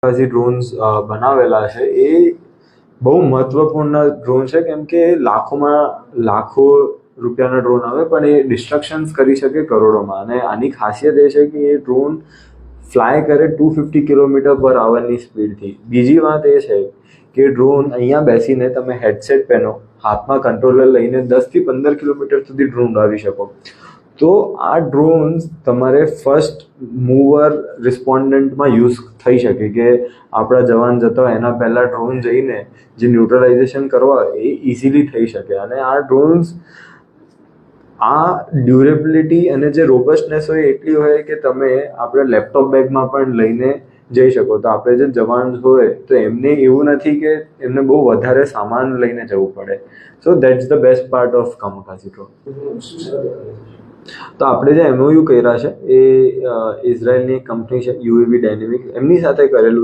જે ડ્રોન્સ બનાવેલા છે એ બહુ મહત્વપૂર્ણ ડ્રોન છે, કેમ કે લાખો રૂપિયાના ડ્રોન આવે પણ એ ડિસ્ટ્રક્શન્સ કરી શકે કરોડોમાં. અને આની ખાસિયત એ છે કે એ ડ્રોન ફ્લાય કરે 250 km/h સ્પીડથી. બીજી વાત એ છે કે ડ્રોન અહીંયા બેસીને તમે હેડસેટ પહેરો, હાથમાં કંટ્રોલર લઈને 10થી 15 કિલોમીટર સુધી ડ્રોન ઉડાવી શકો. તો આ ડ્રોન્સ તમારે ફર્સ્ટ મૂવર રિસ્પોન્ડન્ટમાં યુઝ થઈ શકે, કે આપણા જવાન જતા હોય એના પહેલાં ડ્રોન જઈને જે ન્યુટ્રલાઇઝેશન કરવા એ ઇઝીલી થઈ શકે. અને આ ડ્રોન્સ આ ડ્યુરેબિલિટી અને જે રોબસ્ટનેસ હોય એટલી હોય કે તમે આપણે લેપટોપ બેગમાં પણ લઈને જઈ શકો. તો આપણે જે જવાન હોય તો એમને એવું નથી કે એમને બહુ વધારે સામાન લઈને જવું પડે. So that's the best part of kamikaze drone. તો આપણે જે MOU કર્યા છે એ ઇઝરાયલની કંપની છે UAV ડાયનેમિક, એમની સાથે કરેલું